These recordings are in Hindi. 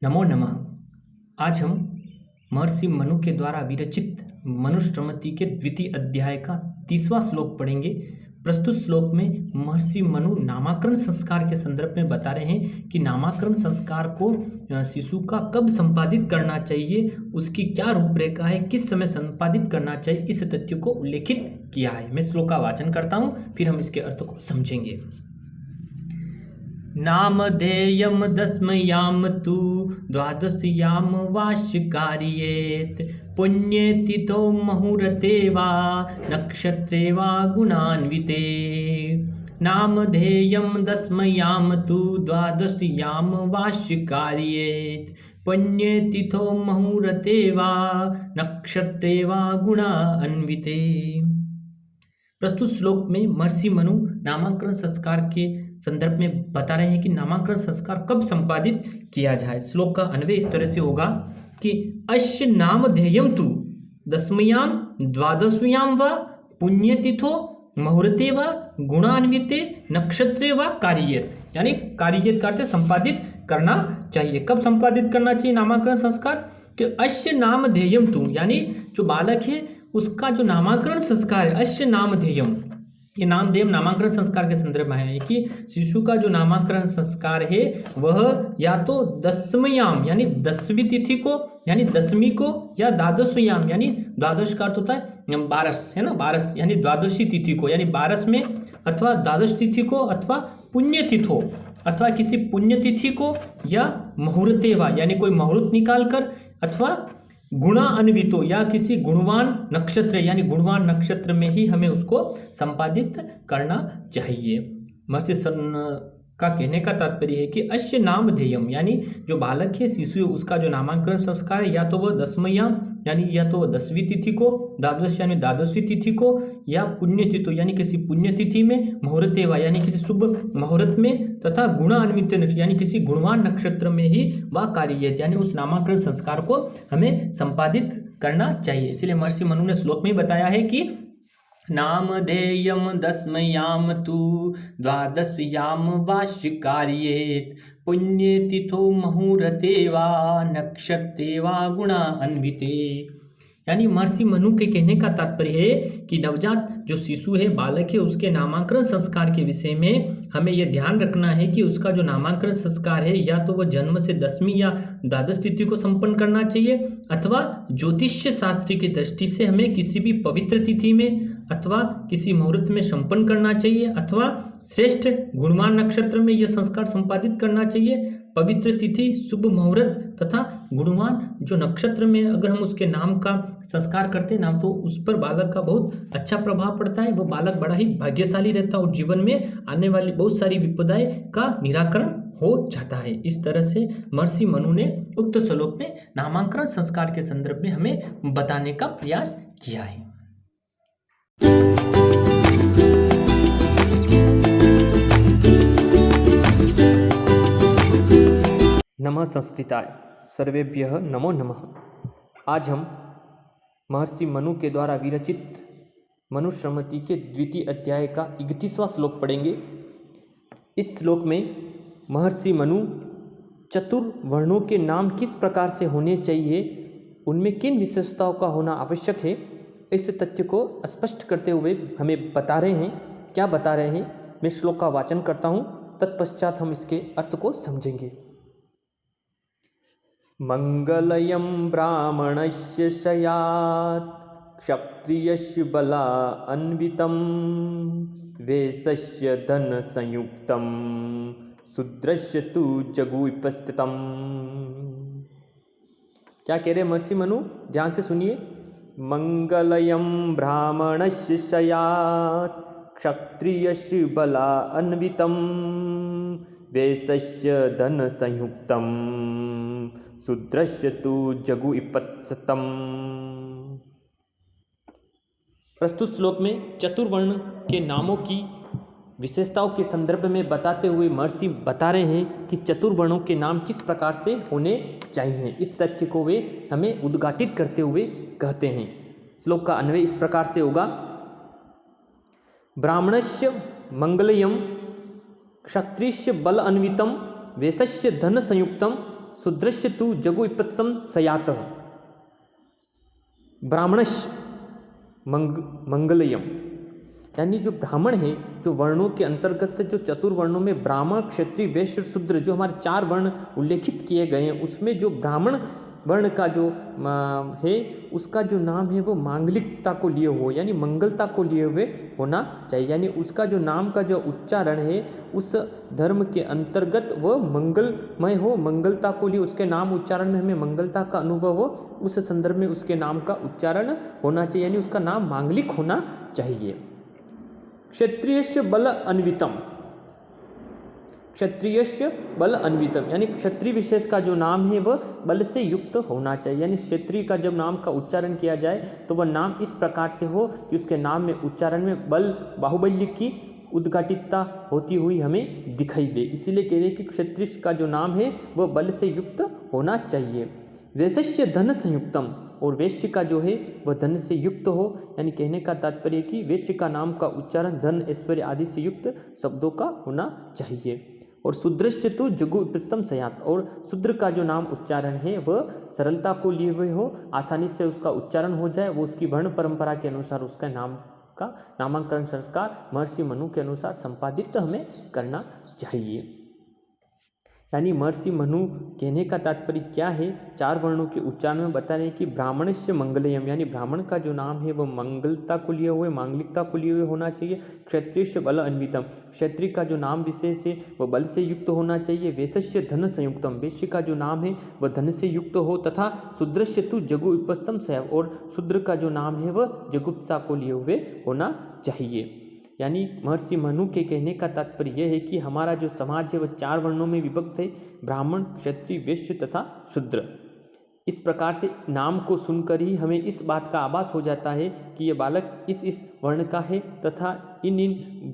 नमो नमः। आज हम महर्षि मनु के द्वारा विरचित मनुस्मृति के द्वितीय अध्याय का 30वां श्लोक पढ़ेंगे। प्रस्तुत श्लोक में महर्षि मनु नामकरण संस्कार के संदर्भ में बता रहे हैं कि नामकरण संस्कार को शिशु का कब संपादित करना चाहिए, उसकी क्या रूपरेखा है, किस समय संपादित करना चाहिए, इस तथ्य को उल्लेखित किया है। मैं श्लोक का वाचन करता हूँ, फिर हम इसके अर्थ को समझेंगे। नामधेयं दशम्यां तु द्वादश्यां वार्षिकार्येत पुण्यतिथौ मुहूर्ते वा नक्षत्रे वा गुणान्विते। नामधेयं दशम्यां तु द्वादश्यां वार्षिकार्येत पुण्यतिथौ मुहूर्ते वा नक्षत्रे वा गुणान्विते। प्रस्तुत श्लोक में महर्षि मनु नामकरण संस्कार के संदर्भ में बता रहे हैं कि नामकरण संस्कार कब संपादित किया जाए। श्लोक का अन्वय इस तरह से होगा कि अस्य नामधेयं तु दशम्यां द्वादश्यां वा पुण्यतिथो मुहूर्ते वा गुणान्विते नक्षत्रे वा कार्येत, यानी कार्येत का अर्थ संपादित करना चाहिए। कब संपादित करना चाहिए नामकरण संस्कार? कि अस्य नामधेयं तु, यानी जो बालक है उसका जो नामकरण संस्कार है, अस्य नामधेयम, ये नामधेयम नामकरण संस्कार के संदर्भ में है कि शिशु का जो नामकरण संस्कार है वह या तो दशम्याम यानी 10वीं तिथि को यानी 10वीं को, या द्वादश्याम यानी द्वादश का अर्थ होता है 12 है ना, 12 यानी द्वादशी तिथि को यानी 12 में, अथवा द्वादश तिथि को, अथवा पुण्यतिथि अथवा किसी पुण्यतिथि को, या मुहूर्तेवा यानी कोई मुहूर्त निकाल कर, अथवा गुणान्वितो या किसी गुणवान नक्षत्र यानी गुणवान नक्षत्र में ही हमें उसको संपादित करना चाहिए। महर्षि का कहने का तात्पर्य है कि अस्य नामधेयम यानी जो बालक है, शिशु है, उसका जो नामकरण संस्कार है या तो वह दशम्याम यानी या तो 10वीं तिथि को, द्वादश यानी द्वादशवी तिथि को, या पुण्यतिथि यानी किसी पुण्यतिथि में, मुहूर्तेवा यानी किसी शुभ मुहूर्त में, तथा गुणान्वित यानी किसी गुणवान नक्षत्र में ही वह कार्य यानी उस नामकरण संस्कार को हमें संपादित करना चाहिए। इसलिए महर्षि मनु ने श्लोक में बताया है कि नामधेयं दशम्यां तु द्वादश्यां वार्षिकार्येत पुण्यतिथौ मुहूर्ते वा नक्षत्रे वा गुणान्विते। यानी महर्षि मनु के कहने का तात्पर्य है कि नवजात जो शिशु है, बालक है, उसके नामकरण संस्कार के विषय में हमें यह ध्यान रखना है कि उसका जो नामकरण संस्कार है या तो वह जन्म से 10वीं या द्वादश तिथि को संपन्न करना चाहिए, अथवा ज्योतिष्य शास्त्र की दृष्टि से हमें किसी भी पवित्र तिथि में अथवा किसी मुहूर्त में संपन्न करना चाहिए, अथवा श्रेष्ठ गुणवान नक्षत्र में यह संस्कार संपादित करना चाहिए। पवित्र तिथि, शुभ मुहूर्त तथा गुणवान जो नक्षत्र में अगर हम उसके नाम का संस्कार करते हैं ना, तो उस पर बालक का बहुत अच्छा प्रभाव पड़ता है। वो बालक बड़ा ही भाग्यशाली रहता है और जीवन में आने वाली बहुत सारी विपदाएं का निराकरण हो जाता है। इस तरह से महर्षि मनु ने उक्त श्लोक में नामकरण संस्कार के संदर्भ में हमें बताने का प्रयास किया है। नमः संस्कृताय सर्वेभ्यः नमो नमः। आज हम महर्षि मनु के द्वारा विरचित मनुस्मृति के द्वितीय अध्याय का 31वां श्लोक पढ़ेंगे। इस श्लोक में महर्षि मनु चतुर्वर्णों के नाम किस प्रकार से होने चाहिए, उनमें किन विशेषताओं का होना आवश्यक है, इस तथ्य को स्पष्ट करते हुए हमें बता रहे हैं। क्या बता रहे हैं? मैं श्लोक का वाचन करता हूँ, तत्पश्चात हम इसके अर्थ को समझेंगे। मंगलयं ब्राह्मणस्य स्यात् क्षत्रियस्य बलान्वितं वैश्यस्य धन संयुक्तं शूद्रस्य तु जगुपस्थितं। क्या कह रहे महर्षि मनु? ध्यान से सुनिए। मंगलयं ब्राह्मणस्य स्यात् क्षत्रियस्य बलान्वितं वैश्यस्य धन संयुक्तं शूद्रस्य तु जगुपस्थितं। प्रस्तुत श्लोक में चतुर्वर्ण के नामों की विशेषताओं के संदर्भ में बताते हुए महर्षि बता रहे हैं कि चतुर्वर्णों के नाम किस प्रकार से होने चाहिए। इस तथ्य को वे हमें उद्घाटित करते हुए कहते हैं। श्लोक का अन्वय इस प्रकार से होगा। ब्राह्मणस्य मंगलयं क्षत्रियस्य बल अन्वितं वैश्यस्य धन संयुक्तं शूद्रस्य तु जगु विपत्सम सयातः ब्राह्मणस्य मंगलयम, यानी जो ब्राह्मण है, जो वर्णों के अंतर्गत जो चतुर्वर्णों में ब्राह्मण, क्षत्रिय, वैश्य, शूद्र जो हमारे 4 वर्ण उल्लेखित किए गए हैं, उसमें जो ब्राह्मण वर्ण का जो है उसका जो नाम है वो मांगलिकता को लिए हो, यानी मंगलता को लिए हुए होना चाहिए, यानी उसका जो नाम का जो उच्चारण है उस धर्म के अंतर्गत वह मंगलमय हो, मंगलता को लिए उसके नाम उच्चारण में हमें मंगलता का अनुभव हो, उस संदर्भ में उसके नाम का उच्चारण होना चाहिए, यानी उसका नाम मांगलिक होना चाहिए। क्षत्रियस्य बल अन्वितम, क्षत्रियस्य बल अन्वितम, यानी क्षत्रिय विशेष का जो नाम है वह बल से युक्त होना चाहिए, यानी क्षत्रिय का जब नाम का उच्चारण किया जाए तो वह नाम इस प्रकार से हो कि उसके नाम में उच्चारण में बल, बाहुबल्य की उद्घाटितता होती हुई हमें दिखाई दे, इसीलिए कह रहे हैं कि क्षत्रिय का जो नाम है वह बल से युक्त होना चाहिए। वैश्य धन संयुक्तम, और वैश्य का जो है वह धन से युक्त हो, यानी कहने का तात्पर्य कि वैश्य का नाम का उच्चारण धन, ऐश्वर्य आदि से युक्त शब्दों का होना चाहिए। और शूद्रस्य तो जगु विपत्सम सयात, और शूद्र का जो नाम उच्चारण है वह सरलता को लिए हुए हो, आसानी से उसका उच्चारण हो जाए, वो उसकी वर्ण परंपरा के अनुसार उसका नाम का नामांकन संस्कार महर्षि मनु के अनुसार संपादित हमें करना चाहिए। यानी महर्षि मनु कहने का तात्पर्य क्या है, 4 वर्णों के उच्चारण में बता रहे हैं कि ब्राह्मणस्य मंगलयम, यानी ब्राह्मण का जो नाम है वह मंगलता को लिए हुए, मांगलिकता को लिए हुए होना चाहिए। क्षत्रिय बल अन्वितम, क्षत्रिय का जो नाम विशेष है वह बल से युक्त होना चाहिए। वैश्य धन संयुक्तम, वैश्य का जो नाम है वह धन से युक्त हो, तथा शूद्रस्य तु जगु विपत्सम सैव, और शूद्र का जो नाम है वह जगुप्सा को लिए हुए होना चाहिए। यानी महर्षि मनु के कहने का तात्पर्य यह है कि हमारा जो समाज है वह 4 वर्णों में विभक्त है, ब्राह्मण, क्षत्रिय, वैश्य तथा शूद्र। इस प्रकार से नाम को सुनकर ही हमें इस बात का आभास हो जाता है कि यह बालक इस वर्ण का है, तथा इन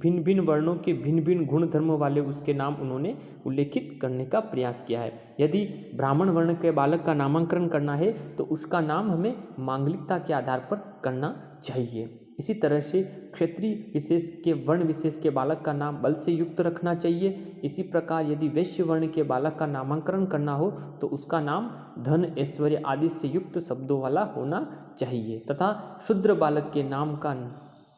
भिन्न भिन्न वर्णों के भिन्न भिन्न गुण धर्म वाले उसके नाम उन्होंने उल्लेखित करने का प्रयास किया है। यदि ब्राह्मण वर्ण के बालक का नामांकन करना है तो उसका नाम हमें मांगलिकता के आधार पर करना चाहिए। इसी तरह से क्षत्रिय विशेष के वर्ण विशेष के बालक का नाम बल से युक्त रखना चाहिए। इसी प्रकार यदि वैश्य वर्ण के बालक का नामांकन करना हो तो उसका नाम धन, ऐश्वर्य आदि से युक्त शब्दों वाला होना चाहिए, तथा शूद्र बालक के नाम का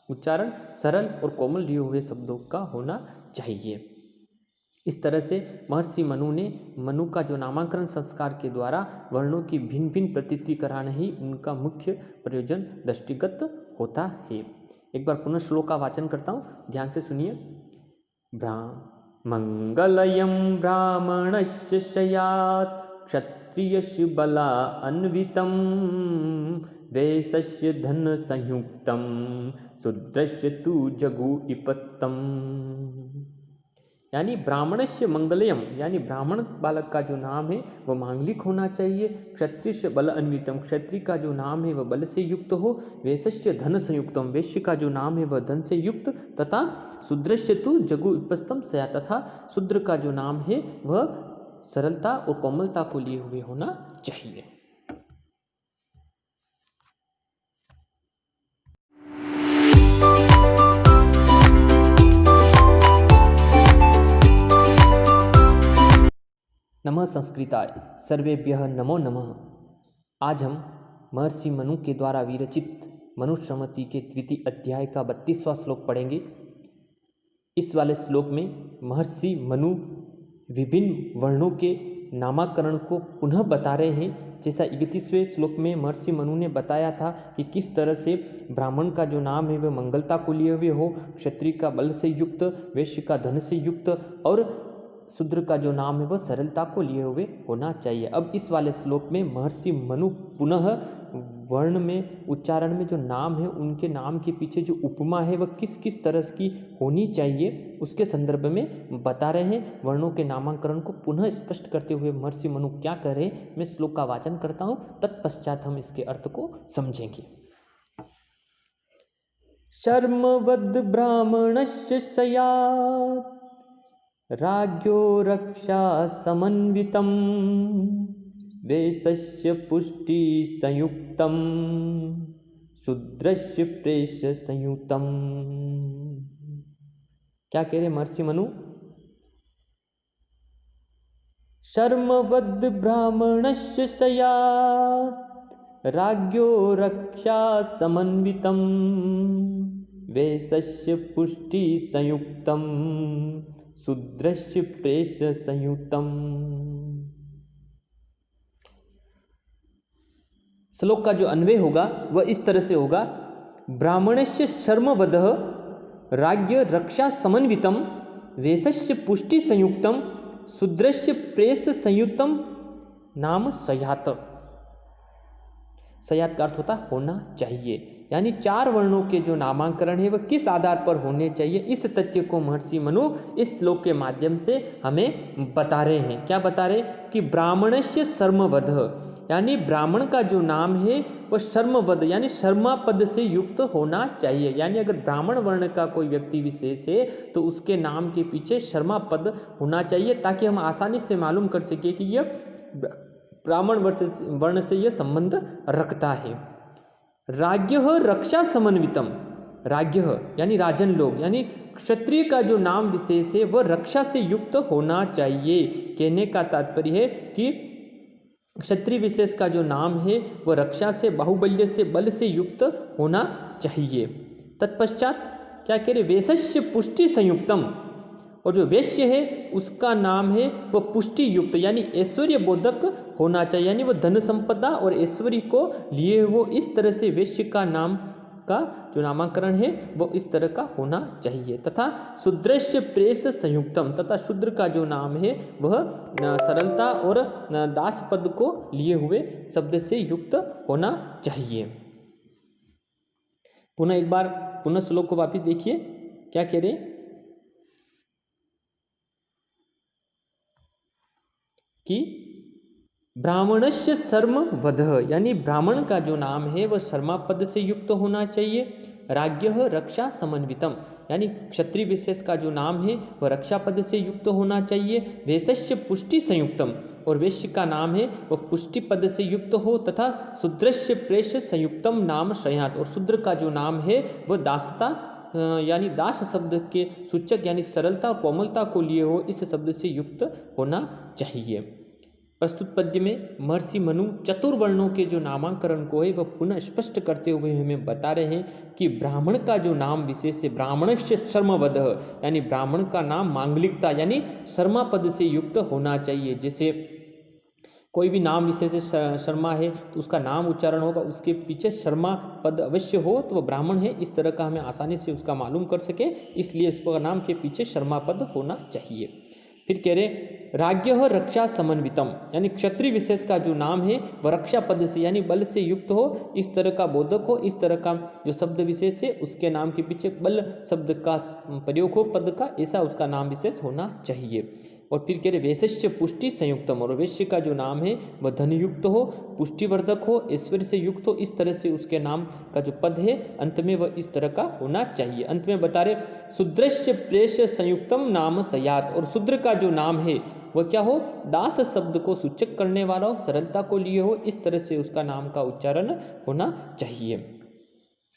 उच्चारण सरल और कोमल लिए हुए शब्दों का होना चाहिए। इस तरह से महर्षि मनु ने मनु का जो नामांकन संस्कार के द्वारा वर्णों की भिन्न भिन्न प्रतीति कराना ही उनका मुख्य प्रयोजन दृष्टिगत होता है। एक बार पुनः श्लोक का वाचन करता हूँ, ध्यान से सुनिए। मंगलयम ब्राह्मणस्य स्यात् क्षत्रियस्य बला अन्वितम वैश्यस्य धन संयुक्तम शूद्रस्य तु जगु विपत्तम। यानी ब्राह्मणस्य मंगलयम, यानी ब्राह्मण बालक का जो नाम है वह मांगलिक होना चाहिए। क्षत्रिय बल अन्वितम, क्षत्रिय का जो नाम है वह बल से युक्त हो। वैश्य धन संयुक्तम, वैश्य का जो नाम है वह धन से युक्त, तथा शूद्रस्य तु जगु विपत्सम सया, तथा शूद्र का जो नाम है वह सरलता और कोमलता को लिए हुए होना चाहिए। नमः संस्कृताय सर्वेभ्यः नमो नमः। आज हम महर्षि मनु के द्वारा विरचित मनुस्मृति के द्वितीय अध्याय का 32वां श्लोक पढ़ेंगे। इस वाले श्लोक में महर्षि मनु विभिन्न वर्णों के नामकरण को पुनः बता रहे हैं। जैसा 31वें श्लोक में महर्षि मनु ने बताया था कि किस तरह से ब्राह्मण का जो नाम है वह मंगलता को लिए हुए हो, क्षत्रिय का बल से युक्त, वैश्य का धन से युक्त, और शूद्र का जो नाम है वह सरलता को लिए हुए होना चाहिए। अब इस वाले श्लोक में महर्षि मनु पुनः वर्ण में उच्चारण में जो नाम है उनके नाम के पीछे जो उपमा है वह किस किस तरह की होनी चाहिए उसके संदर्भ में बता रहे हैं। वर्णों के नामांकरण को पुनः स्पष्ट करते हुए महर्षि मनु क्या कर रहे हैं, मैं श्लोक का वाचन करता हूं, तत्पश्चात हम इसके अर्थ को समझेंगे। शर्मवद ब्राह्मणस्य स्यात् राज्ञो रक्षा समन्वितम वैश्यस्य पुष्टि संयुक्तम शूद्रस्य प्रेष संयुक्तम। क्या कह रहे महर्षि मनु? शर्मवद् ब्राह्मणस्य स्यात् राज्ञो रक्षा समन्वितं वेशस्य पुष्टि संयुक्तं शूद्रस्य प्रेष संयुक्तम। श्लोक का जो अन्वय होगा वह इस तरह से होगा, ब्राह्मणस्य शर्मवदः राज्ञ रक्षा समन्वितम वेशस्य पुष्टि संयुक्तम शूद्रस्य प्रेष संयुक्तम नाम सयात। सयात का अर्थ होता होना चाहिए, यानी 4 वर्णों के जो नामांकरण है वह किस आधार पर होने चाहिए, इस तथ्य को महर्षि मनु इस श्लोक के माध्यम से हमें बता रहे हैं। क्या बता रहे कि ब्राह्मणस्य शर्मवदः, यानी ब्राह्मण का जो नाम है वह शर्मवद यानी शर्मा पद से युक्त होना चाहिए। यानी अगर ब्राह्मण वर्ण का कोई व्यक्ति विशेष है तो उसके नाम के पीछे शर्मा पद होना चाहिए, ताकि हम आसानी से मालूम कर सके कि यह ब्राह्मण वर्ण से यह संबंध रखता है। राज्ञ रक्षा समन्वितम, राज्ञ यानी राजन लोग, यानी क्षत्रिय का जो नाम विशेष है वह रक्षा से युक्त होना चाहिए। कहने का तात्पर्य है कि क्षत्रिय विशेष का जो नाम है वह रक्षा से, बाहुबल्य से, बल से युक्त होना चाहिए। तत्पश्चात क्या कह रहे, वेशस्य पुष्टि संयुक्तम, और जो वैश्य है उसका नाम है वह पुष्टि युक्त यानी ऐश्वर्य बोधक होना चाहिए, यानी वह धन संपदा और ऐश्वर्य को लिए वो इस तरह से वैश्य का नाम का जो नामकरण है वो इस तरह का होना चाहिए। तथा शूद्रस्य प्रेष संयुक्तम, तथा शूद्र का जो नाम है वह सरलता और दास पद को लिए हुए शब्द से युक्त होना चाहिए। पुनः एक बार पुनः श्लोक को वापिस देखिए, क्या कह रहे कि ब्राह्मणस्य शर्मवदः, यानी ब्राह्मण का जो नाम है वह शर्मा पद से युक्त होना चाहिए। राज्ञः रक्षा समन्वितम, यानी क्षत्रिय विशेष का जो नाम है वह रक्षा पद से युक्त होना चाहिए। वेशस्य पुष्टि संयुक्तम, और वैश्य का नाम है वह पुष्टि पद से युक्त हो। तथा शूद्रस्य प्रेष संयुक्तम नाम शयात, और शूद्र का जो नाम है वह दासता यानी दास शब्द के सूचक यानी सरलता और कोमलता को लिए हो इस शब्द से युक्त होना चाहिए। प्रस्तुत पद्य में महर्षि मनु चतुर्वर्णों के जो नामांकरण को है वह पुनः स्पष्ट करते हुए हमें बता रहे हैं कि ब्राह्मण का जो नाम विशेष है ब्राह्मणस्य शर्मवदः, यानी ब्राह्मण का नाम मांगलिकता यानी शर्मा पद से युक्त होना चाहिए। जैसे कोई भी नाम विशेष शर्मा है तो उसका नाम उच्चारण होगा, उसके पीछे शर्मा पद अवश्य हो तो वह ब्राह्मण है, इस तरह का हमें आसानी से उसका मालूम कर सके, इसलिए इसका नाम के पीछे शर्मा पद होना चाहिए। फिर कह रहे राज्ञ रक्षा समन्वितम, यानी क्षत्रिय विशेष का जो नाम है वह रक्षा पद से यानी बल से युक्त हो, इस तरह का बोधक हो, इस तरह का जो शब्द विशेष है उसके नाम के पीछे बल शब्द का प्रयोग हो पद का, ऐसा उसका नाम विशेष होना चाहिए। और फिर कह रहे वैशस्य पुष्टि संयुक्तम, और वैश्य का जो नाम है वह धन युक्त हो, पुष्टिवर्धक हो, ऐश्वर्य से युक्त हो, इस तरह से उसके नाम का जो पद है अंत में वह इस तरह का होना चाहिए। अंत में बता रहे शूद्रस्य प्रेष संयुक्तम नाम सयात, और शूद्र का जो नाम है वह क्या हो, दास शब्द को सूचक करने वाला हो, सरलता को लिए हो, इस तरह से उसका नाम का उच्चारण होना चाहिए।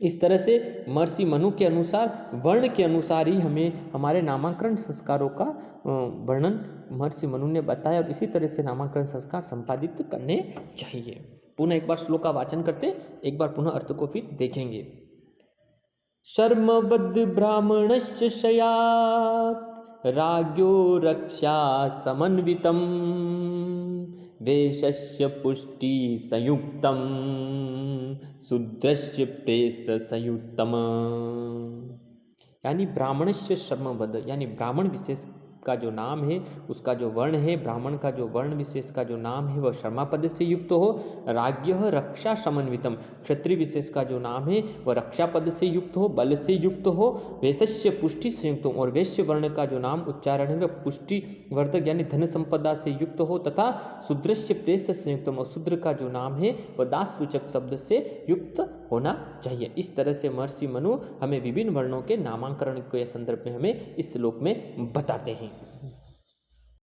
इस तरह से महर्षि मनु के अनुसार वर्ण के अनुसार ही हमें हमारे नामांकन संस्कारों का वर्णन महर्षि मनु ने बताया, और इसी तरह से नामांकन संस्कार संपादित करने चाहिए। पुनः एक बार श्लोक का वाचन करते, एक बार पुनः अर्थ को फिर देखेंगे। शर्मवद् ब्राह्मणस्य स्यात् राज्ञो रक्षा समन्वितम वेशस्य पुष्टि संयुक्तम शूद्रस्य प्रेष संयुक्तम, यानी ब्राह्मणस्य शर्मवद, यानी ब्राह्मण विशेष का जो नाम है उसका जो वर्ण है, ब्राह्मण का जो वर्ण विशेष का जो नाम है वह शर्मा पद से युक्त हो। राज्ञ रक्षा समन्वितम, क्षत्रिय विशेष का जो नाम है वह रक्षा पद से युक्त हो, बल से युक्त हो। वैशस्य पुष्टि संयुक्त, और वैश्य वर्ण का जो नाम उच्चारण है वह पुष्टि वर्धक यानी धन संपदा से युक्त हो। तथा शूद्रस्य प्रेष संयुक्तम, और शूद्र का जो नाम है वह दास सूचक शब्द से युक्त होना चाहिए। इस तरह से महर्षि मनु हमें विभिन्न वर्णों के नामांकरण के संदर्भ में हमें इस श्लोक में बताते हैं।